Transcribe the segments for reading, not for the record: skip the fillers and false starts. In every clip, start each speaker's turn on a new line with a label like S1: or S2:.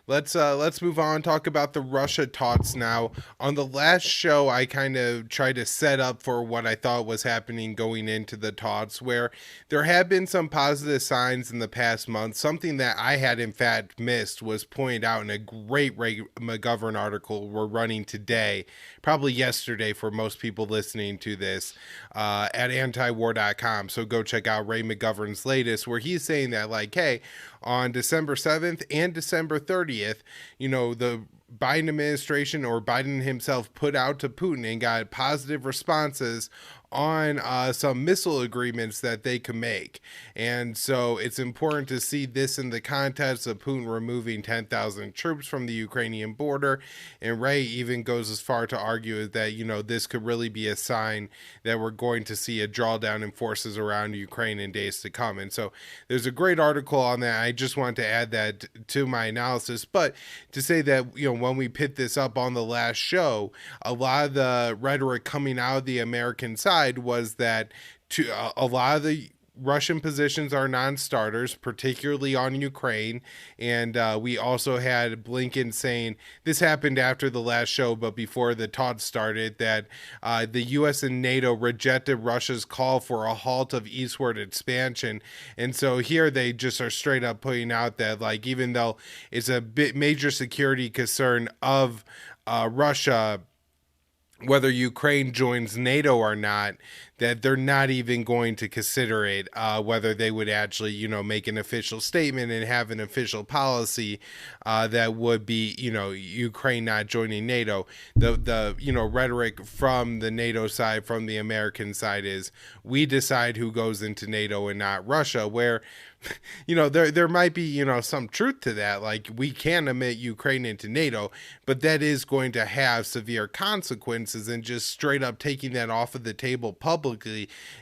S1: Let's move on. Talk about the Russia talks now. On the last show, I kind of tried to set up for what I thought was happening going into the talks, where there have been some positive signs in the past month. Something that I had in fact missed was pointed out in a great Ray McGovern article we're running today, probably yesterday for most people listening to this, at antiwar.com. So go check out Ray McGovern's latest, where he's saying that, like, hey, on December 7th and December 30th, the Biden administration or Biden himself put out to Putin and got positive responses on some missile agreements that they could make. And so it's important to see this in the context of Putin removing 10,000 troops from the Ukrainian border. And Ray even goes as far to argue that, this could really be a sign that we're going to see a drawdown in forces around Ukraine in days to come. And so there's a great article on that. I just wanted to add that to my analysis. But to say that, when we put this up on the last show, a lot of the rhetoric coming out of the American side was that a lot of the Russian positions are non-starters, particularly on Ukraine. And we also had Blinken saying, this happened after the last show, but before the talks started, that the U.S. and NATO rejected Russia's call for a halt of eastward expansion. And so here they just are straight up putting out that, like, even though it's a major security concern of Russia, whether Ukraine joins NATO or not, that they're not even going to consider it, whether they would actually, make an official statement and have an official policy that would be, Ukraine not joining NATO. The rhetoric from the NATO side, from the American side, is we decide who goes into NATO and not Russia, where there might be, some truth to that. Like, we can admit Ukraine into NATO, but that is going to have severe consequences, and just straight up taking that off of the table publicly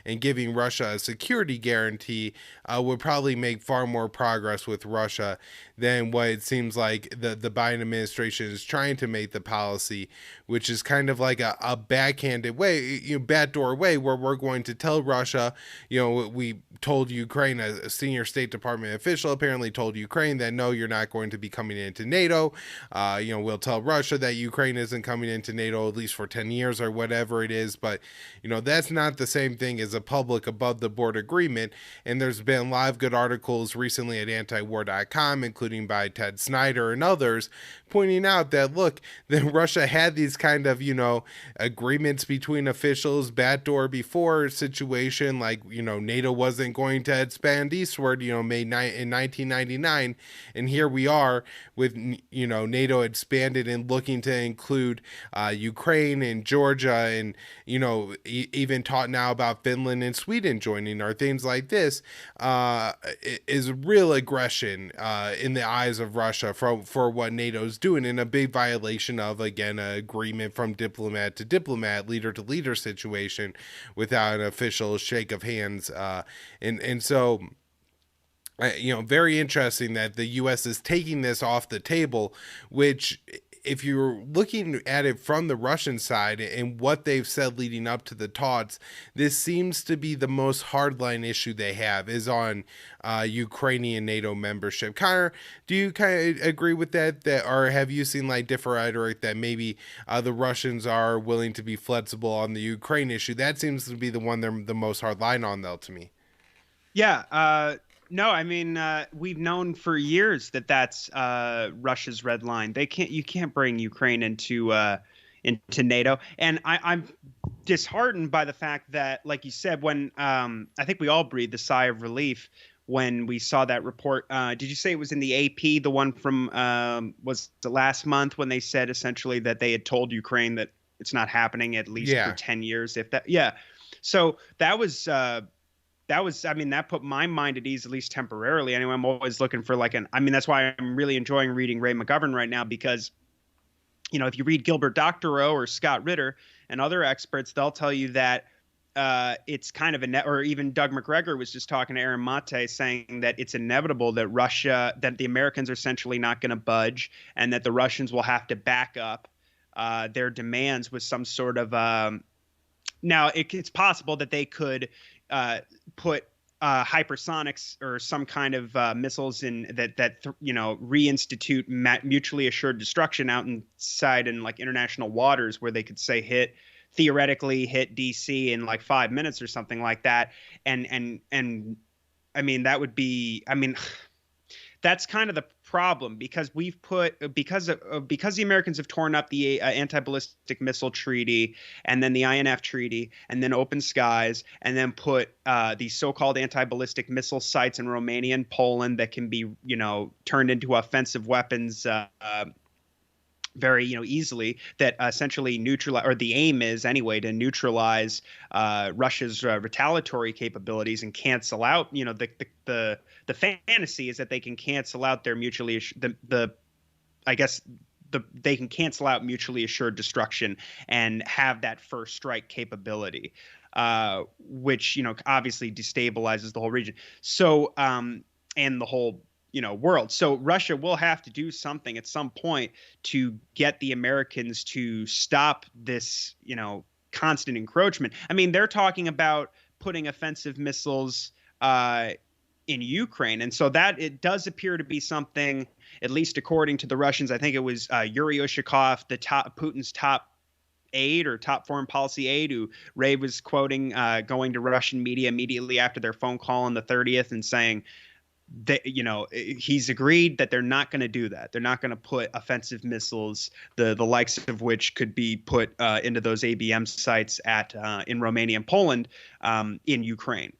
S1: and giving Russia a security guarantee would probably make far more progress with Russia than what it seems like the Biden administration is trying to make the policy, which is kind of like a backhanded way, backdoor way, where we're going to tell Russia, we told Ukraine, a senior State Department official apparently told Ukraine that, no, you're not going to be coming into NATO. We'll tell Russia that Ukraine isn't coming into NATO at least for 10 years or whatever it is. But, that's not the same thing as a public above the board agreement. And there's been a lot of good articles recently at antiwar.com, including by Ted Snyder and others, pointing out that, look, that Russia had these kind of, agreements between officials, backdoor before situation, like, NATO wasn't going to expand eastward, made in 1999. And here we are with, NATO expanded and looking to include Ukraine and Georgia and, even talk now about Finland and Sweden joining, or things like this, is real aggression in the eyes of Russia for what NATO's doing, in a big violation of, again, an agreement from diplomat to diplomat, leader to leader situation without an official shake of hands. And so, very interesting that the U.S. is taking this off the table, which, if you're looking at it from the Russian side and what they've said leading up to the talks, this seems to be the most hardline issue they have, is on Ukrainian NATO membership. Connor, do you kind of agree with that, or have you seen like different rhetoric that maybe the Russians are willing to be flexible on the Ukraine issue? That seems to be the one they're the most hardline on, though, to me.
S2: Yeah. No, I mean, we've known for years that that's Russia's red line. You can't bring Ukraine into NATO. And I'm disheartened by the fact that, like you said, when I think we all breathed a sigh of relief when we saw that report. Did you say it was in the AP, the one from was the last month, when they said essentially that they had told Ukraine that it's not happening at least for 10 years, if that. Yeah. So that was, I mean, that put my mind at ease, at least temporarily. Anyway, I'm always looking for that's why I'm really enjoying reading Ray McGovern right now, because, if you read Gilbert Doctorow or Scott Ritter and other experts, they'll tell you that it's kind of or even Doug McGregor was just talking to Aaron Mate, saying that it's inevitable that that the Americans are essentially not going to budge, and that the Russians will have to back up their demands with some sort of now it's possible that they could put hypersonics or some kind of missiles in reinstitute mutually assured destruction out inside in like international waters where they could say theoretically hit DC in like 5 minutes or something like that. And I mean, that would be, I mean, that's kind of the problem because because the Americans have torn up the anti-ballistic missile treaty and then the INF treaty and then open skies and then put these so-called anti-ballistic missile sites in Romania and Poland that can be turned into offensive weapons very easily, that essentially neutralize, or the aim is anyway, to neutralize Russia's retaliatory capabilities and cancel out the fantasy is that they can cancel out their they can cancel out mutually assured destruction and have that first strike capability, which obviously destabilizes the whole region, so and the whole world. So Russia will have to do something at some point to get the Americans to stop this, constant encroachment. I mean, they're talking about putting offensive missiles in Ukraine. And so that it does appear to be something, at least according to the Russians. I think it was Yuri Ushakov, Putin's top aide or top foreign policy aide, who Ray was quoting, going to Russian media immediately after their phone call on the 30th and saying, that he's agreed that they're not going to do that. They're not going to put offensive missiles, the likes of which could be put into those ABM sites in Romania and Poland, in Ukraine.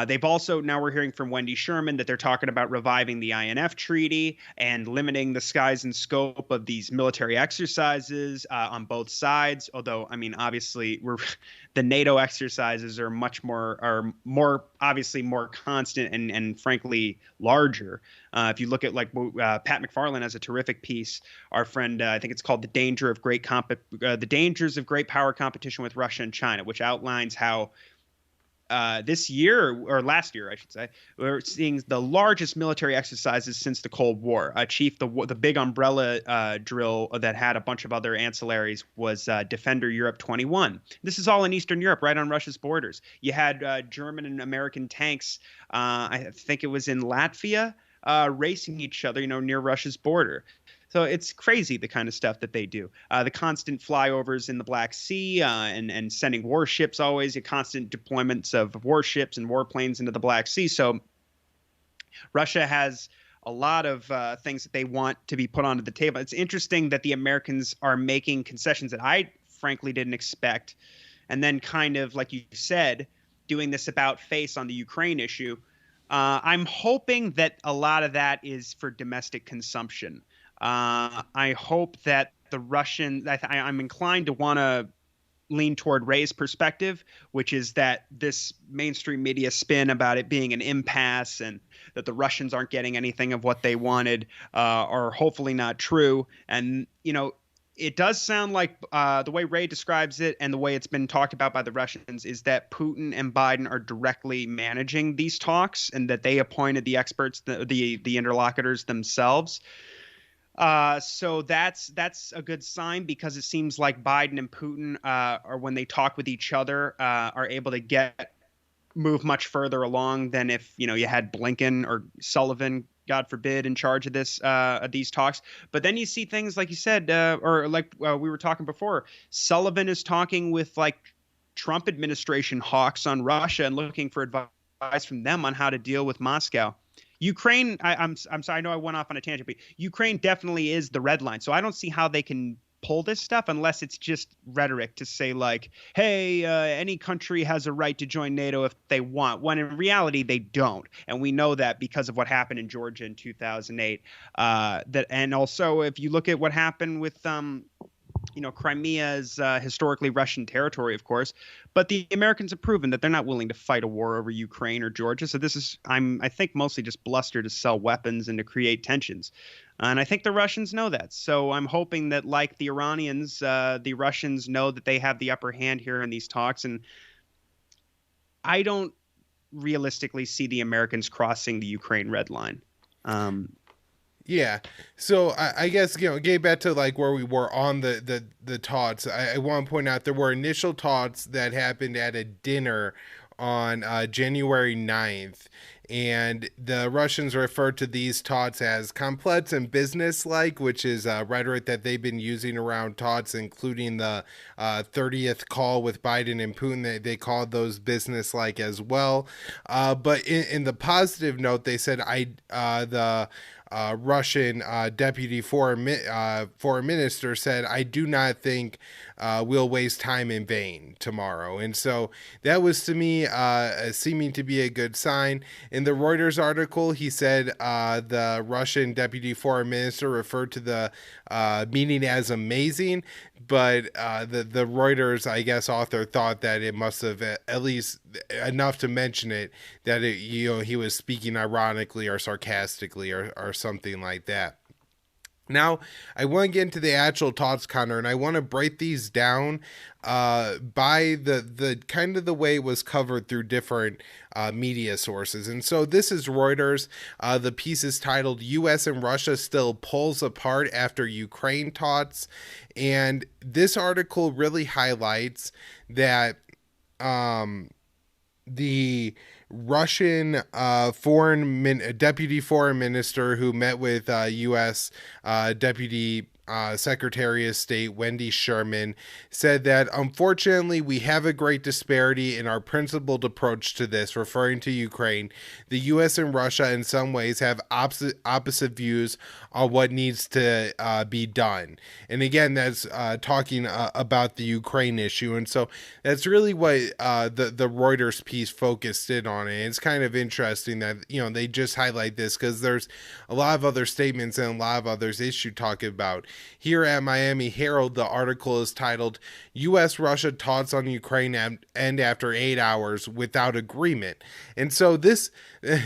S2: They've also, now we're hearing from Wendy Sherman that they're talking about reviving the INF treaty and limiting the size and scope of these military exercises on both sides. Although, I mean, obviously, the NATO exercises are more obviously more constant and frankly larger. If you look at Pat McFarland has a terrific piece. Our friend, I think it's called "The Dangers of Great Power Competition with Russia and China," which outlines how this year, or last year, I should say, we're seeing the largest military exercises since the Cold War. Chief, the big umbrella drill that had a bunch of other ancillaries was Defender Europe 21. This is all in Eastern Europe, right on Russia's borders. You had German and American tanks, I think it was in Latvia, racing each other, near Russia's border. So it's crazy, the kind of stuff that they do. The constant flyovers in the Black Sea and sending warships, always a constant deployments of warships and warplanes into the Black Sea. So Russia has a lot of things that they want to be put onto the table. It's interesting that the Americans are making concessions that I frankly didn't expect. And then kind of, like you said, doing this about face on the Ukraine issue. I'm hoping that a lot of that is for domestic consumption. I hope that the Russian, I'm inclined to want to lean toward Ray's perspective, which is that this mainstream media spin about it being an impasse and that the Russians aren't getting anything of what they wanted are hopefully not true. And, it does sound like the way Ray describes it and the way it's been talked about by the Russians is that Putin and Biden are directly managing these talks and that they appointed the experts, the interlocutors themselves. So that's a good sign, because it seems like Biden and Putin are, when they talk with each other, are able to move much further along than if you had Blinken or Sullivan, God forbid, in charge of these talks. But then you see things like you said, or like we were talking before, Sullivan is talking with like Trump administration hawks on Russia and looking for advice from them on how to deal with Moscow. Ukraine, I'm sorry, I know I went off on a tangent, but Ukraine definitely is the red line. So I don't see how they can pull this stuff unless it's just rhetoric to say like, hey, any country has a right to join NATO if they want, when in reality they don't. And we know that because of what happened in Georgia in 2008. And also if you look at what happened with Crimea is historically Russian territory, of course, but the Americans have proven that they're not willing to fight a war over Ukraine or Georgia. So this is, I think, mostly just bluster to sell weapons and to create tensions. And I think the Russians know that. So I'm hoping that, like the Iranians, the Russians know that they have the upper hand here in these talks. And I don't realistically see the Americans crossing the Ukraine red line.
S1: Yeah. So I guess, getting back to like where we were on the talks, I want to point out there were initial talks that happened at a dinner on January 9th. And the Russians refer to these talks as complex and business-like, which is rhetoric that they've been using around talks, including the 30th call with Biden and Putin. They called those business-like as well. But in the positive note, they said the Russian deputy foreign minister said, "I do not think we'll waste time in vain tomorrow." And so that was to me seeming to be a good sign. In the Reuters article, he said the Russian deputy foreign minister referred to the meeting as amazing, but the Reuters, I guess, author thought that it must have at least enough to mention it, that he was speaking ironically or sarcastically or something like that. Now, I want to get into the actual talks, Connor, and I want to break these down by the kind of the way it was covered through different media sources. And so this is Reuters. The piece is titled "U.S. and Russia Still Pulls Apart After Ukraine Talks." And this article really highlights that the Russian deputy foreign minister who met with U.S. Deputy Secretary of State Wendy Sherman said that, "Unfortunately, we have a great disparity in our principled approach to this," referring to Ukraine. "The U.S. and Russia in some ways have opposite views on what needs to be done." And again, that's talking about the Ukraine issue. And so that's really what the Reuters piece focused in on. And it's kind of interesting that, they just highlight this because there's a lot of other statements and a lot of others issue talking about. Here at Miami Herald, the article is titled "U.S.-Russia Talks on Ukraine End After 8 Hours Without Agreement." And so this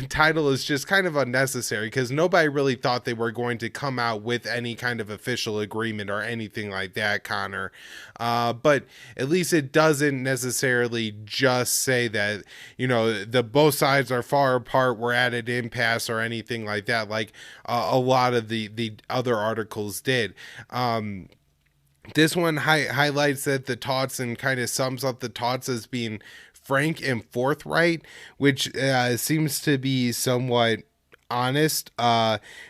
S1: title is just kind of unnecessary because nobody really thought they were going to come out with any kind of official agreement or anything like that, Connor. But at least it doesn't necessarily just say that, the both sides are far apart, we're at an impasse or anything like that, like a lot of the other articles did. This one highlights that the talks and kind of sums up the talks as being frank and forthright, which seems to be somewhat honest.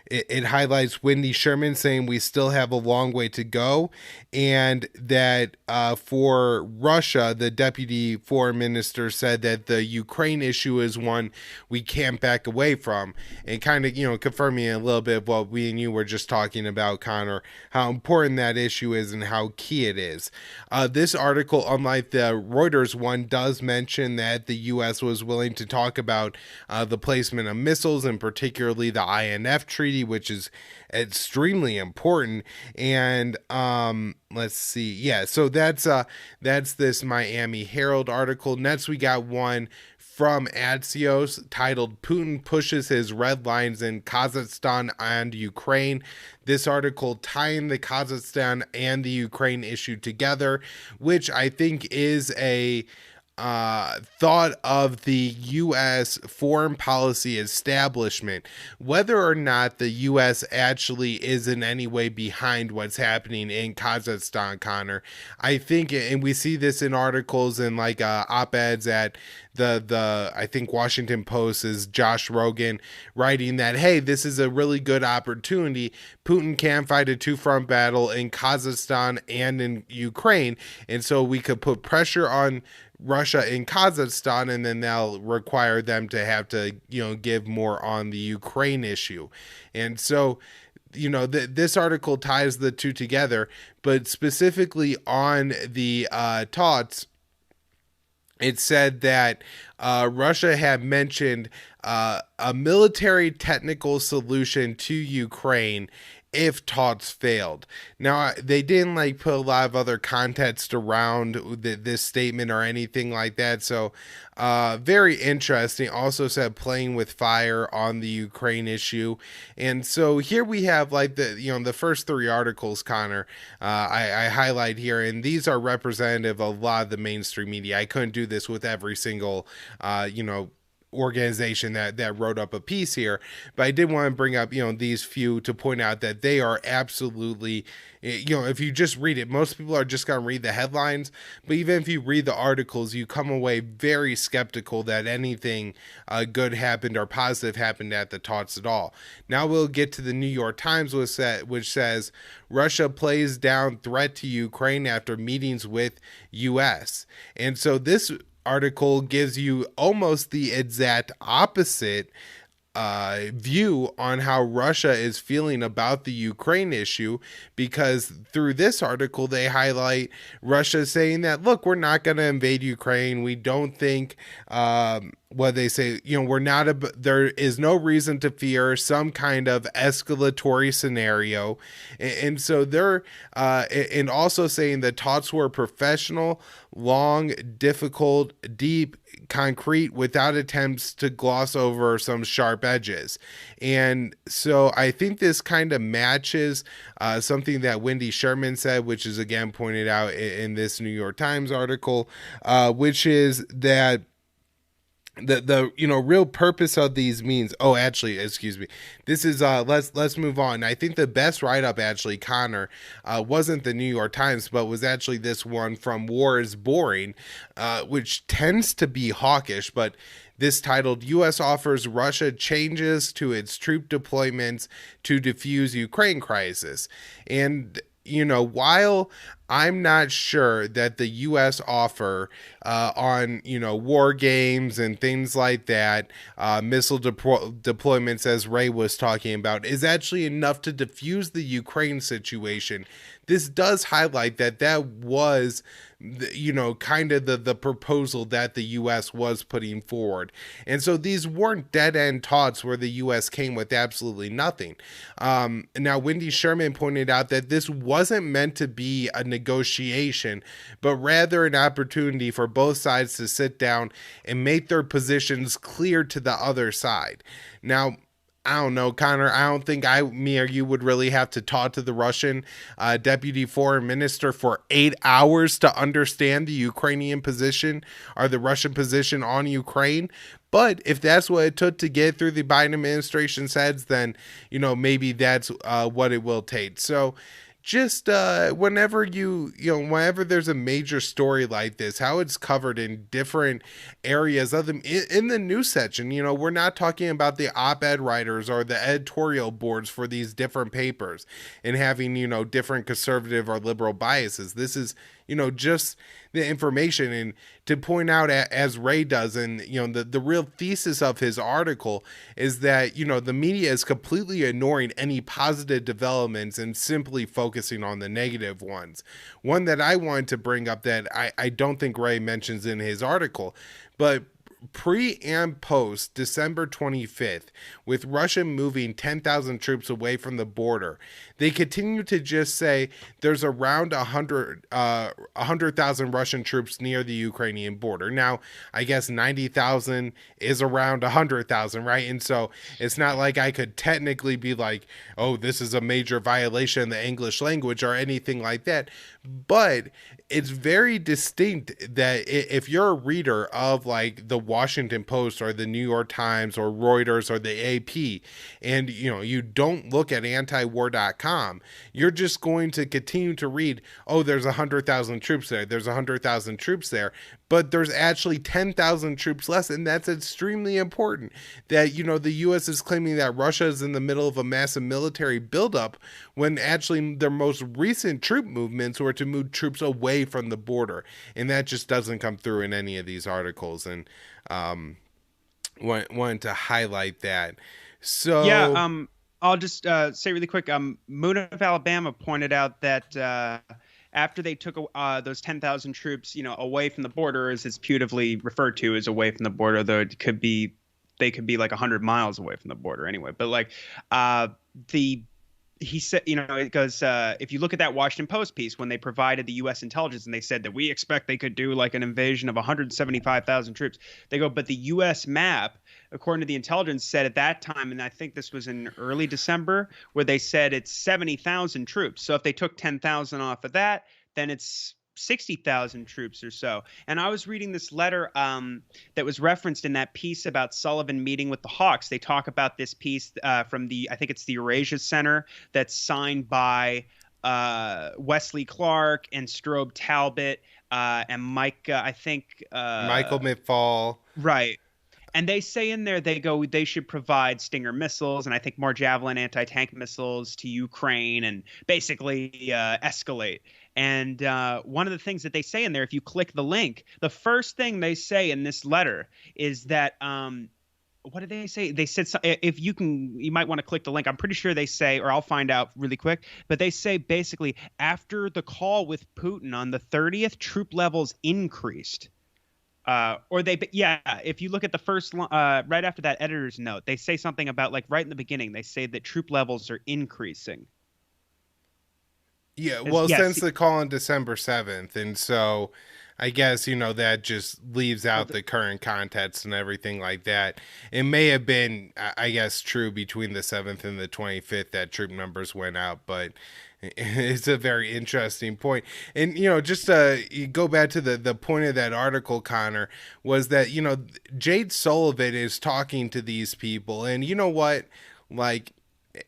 S1: It highlights Wendy Sherman saying we still have a long way to go, and that for Russia, the deputy foreign minister said that the Ukraine issue is one we can't back away from, and kind of confirming a little bit of what we and you were just talking about, Connor, how important that issue is and how key it is. This article, unlike the Reuters one, does mention that the U.S. was willing to talk about the placement of missiles, and particularly the INF Treaty, which is extremely important. And let's see, so that's this Miami Herald article. Next, we got one from Axios titled "Putin Pushes His Red Lines in Kazakhstan and Ukraine." This article tying the Kazakhstan and the Ukraine issue together, which I think is a thought of the U.S. foreign policy establishment, whether or not the U.S. actually is in any way behind what's happening in Kazakhstan, Connor. I think, and we see this in articles and like op-eds at the I think Washington Post is Josh Rogan writing that, hey, this is a really good opportunity. Putin can fight a two-front battle in Kazakhstan and in Ukraine, and so we could put pressure on Russia in Kazakhstan, and then they'll require them to have to, give more on the Ukraine issue. And so, this article ties the two together, but specifically on the talks, it said that Russia had mentioned a military technical solution to Ukraine if talks failed. Now, they didn't put a lot of other context around this statement or anything like that. So very interesting. Also said playing with fire on the Ukraine issue. And so here we have the first three articles, Connor, I highlight here, and these are representative of a lot of the mainstream media. I couldn't do this with every single, organization that wrote up a piece here, but I did want to bring up these few to point out that they are absolutely, if you just read it, most people are just going to read the headlines, but even if you read the articles, you come away very skeptical that anything good happened or positive happened at the talks at all. Now we'll get to the New York Times, which says Russia plays down threat to Ukraine after meetings with US. And so this article gives you almost the exact opposite view on how Russia is feeling about the Ukraine issue, because through this article they highlight Russia saying that, look, we're not going to invade Ukraine. We don't think what they say, we're not there is no reason to fear some kind of escalatory scenario. And so they're and also saying the talks were professional, long, difficult, deep, concrete, without attempts to gloss over some sharp edges. And so I think this kind of matches something that Wendy Sherman said, which is again pointed out in this New York Times article, which is that the real purpose of these means, excuse me, this is let's move on. I think the best write-up, actually, Connor, wasn't the New York Times, but was actually this one from War is Boring, which tends to be hawkish, but this titled, U.S. offers Russia changes to its troop deployments to defuse Ukraine crisis. And while I'm not sure that the U.S. offer on, war games and things like that, missile deployments, as Ray was talking about, is actually enough to diffuse the Ukraine situation, this does highlight that was, kind of the proposal that the U.S. was putting forward. And so these weren't dead-end talks where the U.S. came with absolutely nothing. Now, Wendy Sherman pointed out that this wasn't meant to be a negotiation, but rather an opportunity for both sides to sit down and make their positions clear to the other side. Now, I don't know, Connor, I don't think me or you would really have to talk to the Russian deputy foreign minister for 8 hours to understand the Ukrainian position or the Russian position on Ukraine. But if that's what it took to get through the Biden administration's heads, then, maybe that's what it will take. So just whenever whenever there's a major story like this, how it's covered in different areas of them in the news section, we're not talking about the op-ed writers or the editorial boards for these different papers and having, different conservative or liberal biases. This is, just the information. And to point out, as Ray does, and the real thesis of his article is that the media is completely ignoring any positive developments and simply focusing on the negative ones. One that I wanted to bring up that I don't think Ray mentions in his article, but pre and post December 25th, with Russia moving 10,000 troops away from the border, they continue to just say there's around 100,000 Russian troops near the Ukrainian border. Now, I guess 90,000 is around 100,000, right? And so it's not like I could technically be like, oh, this is a major violation of the English language or anything like that. But it's very distinct that if you're a reader of like the Washington Post or the New York Times or Reuters or the AP, and you don't look at antiwar.com, you're just going to continue to read, oh, there's 100,000 troops there, there's 100,000 troops there, but there's actually 10,000 troops less. And that's extremely important that, the U.S. is claiming that Russia is in the middle of a massive military buildup when actually their most recent troop movements were to move troops away from the border. And that just doesn't come through in any of these articles. And wanted to highlight that. So
S2: yeah, I'll just say really quick, Moon of Alabama pointed out that after they took those 10,000 troops, away from the border, as it's putatively referred to as away from the border, though they could be like 100 miles away from the border anyway. But like he said, it goes, if you look at that Washington Post piece, when they provided the U.S. intelligence and they said that we expect they could do like an invasion of 175,000 troops, they go, but the U.S. map, according to the intelligence, said at that time, and I think this was in early December, where they said it's 70,000 troops. So if they took 10,000 off of that, then it's 60,000 troops or so. And I was reading this letter that was referenced in that piece about Sullivan meeting with the Hawks. They talk about this piece from I think it's the Eurasia Center, that's signed by Wesley Clark and Strobe Talbot and Mike, I think.
S1: Michael McFall.
S2: Right. And they say in there, they should provide Stinger missiles and I think more Javelin anti-tank missiles to Ukraine and basically escalate. And one of the things that they say in there, if you click the link, the first thing they say in this letter is that what did they say? They said, if you might want to click the link. I'm pretty sure they say, or I'll find out really quick, but they say basically after the call with Putin on the 30th, troop levels increased. If you look at the first right after that editor's note, they say something about, like, right in the beginning, they say that troop levels are increasing.
S1: Yeah, well, since the call on December 7th, and so I guess, that just leaves out the current context and everything like that. It may have been, I guess, true between the 7th and the 25th that troop numbers went out, but it's a very interesting point. And, just you go back to the point of that article, Connor, was that, Jade Sullivan is talking to these people. And you know what? Like,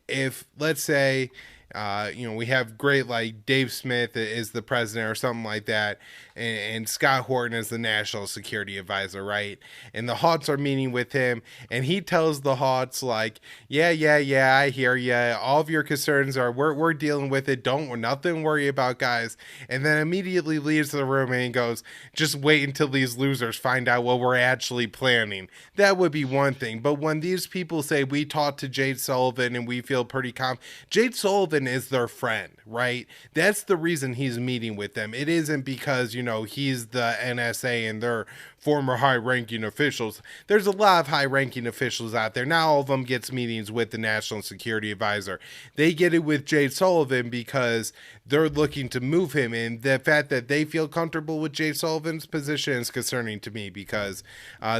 S1: if, let's say, we have great, like, Dave Smith is the president or something like that, and Scott Horton is the national security advisor, right? And the Hawks are meeting with him, and he tells the Hawks, like, yeah, I hear ya. All of your concerns are, we're dealing with it. Nothing to worry about, guys. And then immediately leaves the room and goes, just wait until these losers find out what we're actually planning. That would be one thing. But when these people say, we talked to Jade Sullivan and we feel pretty confident, Jade Sullivan is their friend, right? That's the reason he's meeting with them. It isn't because, he's the NSA and they're former high-ranking officials. There's a lot of high-ranking officials out there. Not all of them gets meetings with the National Security Advisor. They get it with Jade Sullivan because they're looking to move him, and the fact that they feel comfortable with Jade Sullivan's position is concerning to me because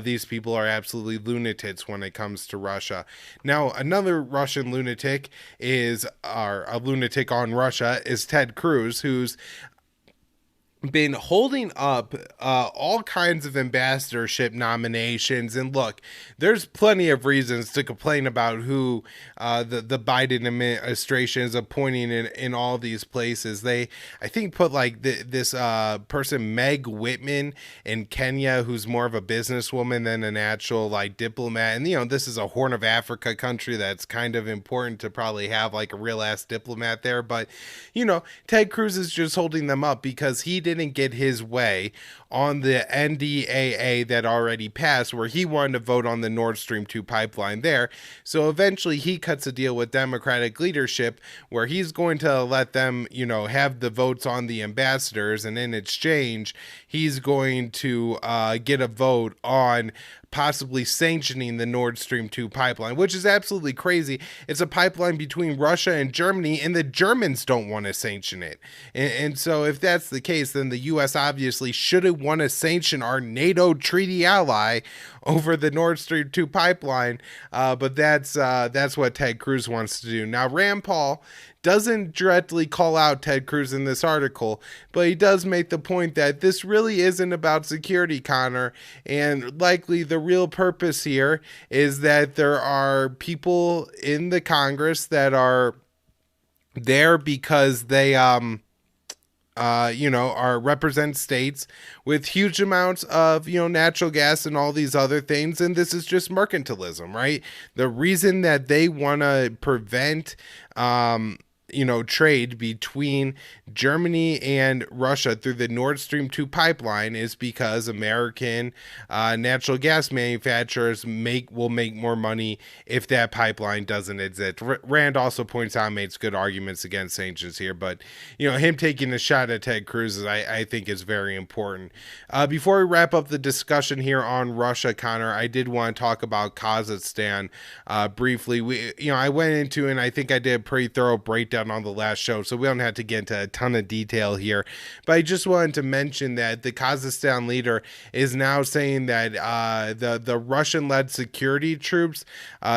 S1: these people are absolutely lunatics when it comes to Russia. Now, another Russian lunatic a lunatic on Russia is Ted Cruz, who's been holding up all kinds of ambassadorship nominations. And look, there's plenty of reasons to complain about who the Biden administration is appointing in all these places. They, I think, put like this person, Meg Whitman, in Kenya, who's more of a businesswoman than an actual, like, diplomat. And, this is a Horn of Africa country that's kind of important to probably have, like, a real ass diplomat there. But, Ted Cruz is just holding them up because he didn't get his way on the NDAA that already passed, where he wanted to vote on the Nord Stream 2 pipeline there. So eventually he cuts a deal with Democratic leadership where he's going to let them, have the votes on the ambassadors, and in exchange, he's going to get a vote on possibly sanctioning the Nord Stream 2 pipeline, which is absolutely crazy. It's a pipeline between Russia and Germany, and the Germans don't want to sanction it. And so if that's the case, then the U.S. obviously shouldn't want to sanction our NATO treaty ally over the Nord Stream 2 pipeline. But that's what Ted Cruz wants to do. Now, Rand Paul doesn't directly call out Ted Cruz in this article, but he does make the point that this really isn't about security, Connor, and likely the real purpose here is that there are people in the Congress that are there because they represent states with huge amounts of, natural gas and all these other things. And this is just mercantilism, right? The reason that they want to prevent, trade between Germany and Russia through the Nord Stream 2 pipeline is because American natural gas manufacturers will make more money if that pipeline doesn't exist. Rand also points out, makes good arguments against sanctions here, but him taking a shot at Ted Cruz I think is very important. Before we wrap up the discussion here on Russia, Connor, I did want to talk about Kazakhstan briefly. I went into, and I think I did a pretty thorough breakdown breakdown on the last show, so we don't have to get into a ton of detail here. But I just wanted to mention that the Kazakhstan leader is now saying that the Russian-led security troops,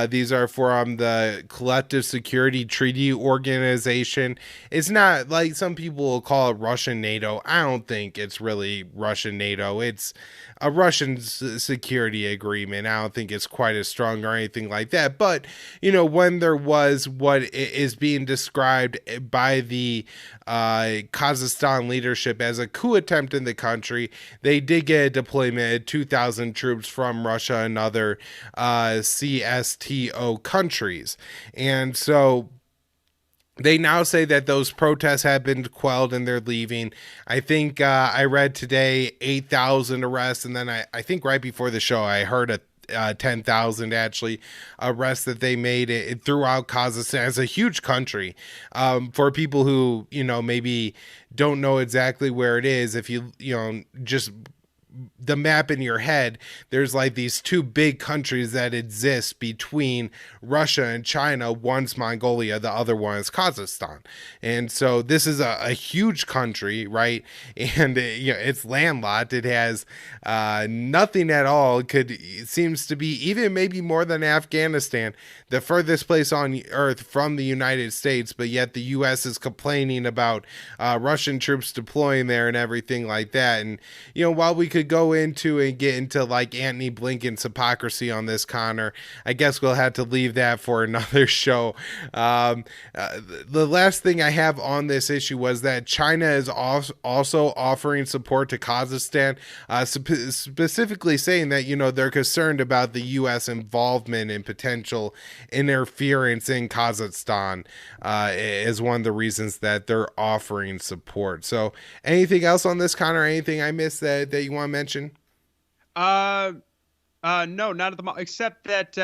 S1: these are from the Collective Security Treaty Organization. It's not like some people will call it Russian NATO. I don't think it's really Russian NATO. It's a Russian security agreement. I don't think it's quite as strong or anything like that. But, when there was what is being described by the Kazakhstan leadership as a coup attempt in the country, they did get a deployment of 2,000 troops from Russia and other CSTO countries. And so they now say that those protests have been quelled and they're leaving. I think I read today 8,000 arrests, and then I think right before the show I heard a 10,000 actually arrests that they made it throughout Kazakhstan. It's a huge country. For people who maybe don't know exactly where it is, if you just the map in your head, there's like these two big countries that exist between Russia and China. One's Mongolia, the other one is Kazakhstan. And so this is a huge country, right? And it's landlocked. It has nothing at all. It seems to be even maybe more than Afghanistan, the furthest place on earth from the United States, but yet the U.S. is complaining about Russian troops deploying there and everything like that. And while we could go into and get into like Antony Blinken's hypocrisy on this, Connor, I guess we'll have to leave that for another show. The last thing I have on this issue was that China is also offering support to Kazakhstan, specifically saying that they're concerned about the U.S. involvement and potential interference in Kazakhstan is one of the reasons that they're offering support. So anything else on this, Connor? Anything I missed that you want to mention?
S2: No, not at the moment, except that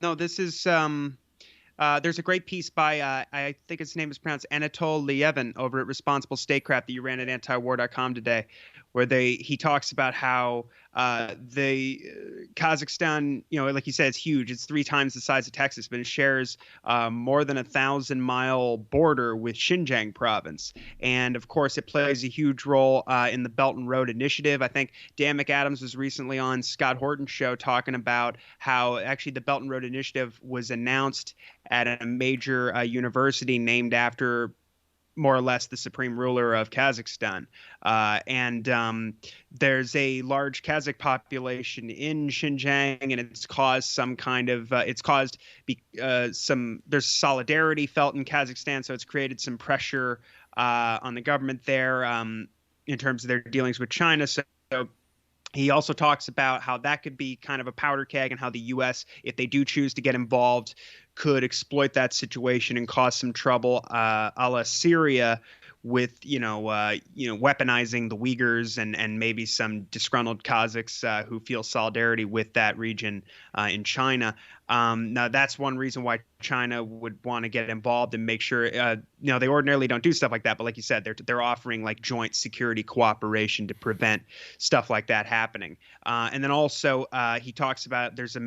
S2: this is there's a great piece by I think his name is pronounced Anatol Lievin over at Responsible Statecraft that you ran at antiwar.com today, where he talks about how the Kazakhstan, like you said, it's huge. It's 3 times the size of Texas, but it shares more than 1,000-mile border with Xinjiang province. And of course, it plays a huge role in the Belt and Road Initiative. I think Dan McAdams was recently on Scott Horton's show talking about how actually the Belt and Road Initiative was announced at a major university named after more or less the supreme ruler of Kazakhstan. And there's a large Kazakh population in Xinjiang, and it's caused some kind of, there's solidarity felt in Kazakhstan. So it's created some pressure on the government there in terms of their dealings with China. So he also talks about how that could be kind of a powder keg, and how the U.S., if they do choose to get involved, could exploit that situation and cause some trouble, a la Syria, with weaponizing the Uyghurs and maybe some disgruntled Kazakhs who feel solidarity with that region in China. Now that's one reason why China would want to get involved and make sure. They ordinarily don't do stuff like that, but like you said, they're offering like joint security cooperation to prevent stuff like that happening. And then also he talks about there's some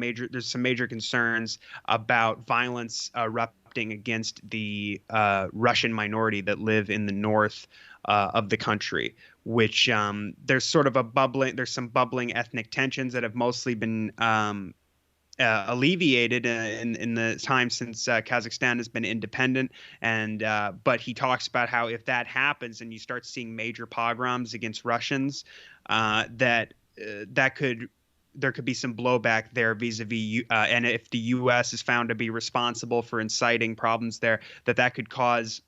S2: major concerns about violence erupting against the Russian minority that live in the north of the country, which there's some bubbling ethnic tensions that have mostly been alleviated in the time since Kazakhstan has been independent. And but he talks about how if that happens and you start seeing major pogroms against Russians, there could be some blowback there vis-a-vis and if the U.S. is found to be responsible for inciting problems there, that could cause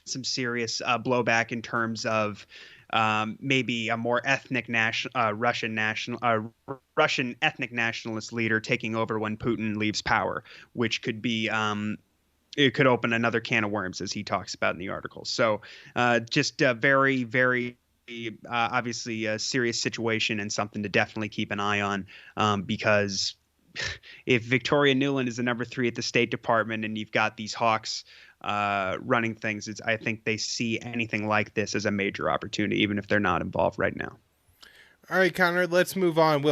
S2: some serious blowback in terms of maybe a more ethnic Russian ethnic nationalist leader taking over when Putin leaves power, which could be it could open another can of worms, as he talks about in the article. So just a very, very obviously a serious situation, and something to definitely keep an eye on, because if Victoria Nuland is the number 3 at the State Department and you've got these hawks running things, I think they see anything like this as a major opportunity, even if they're not involved right now.
S1: All right, Connor, let's move on. We'll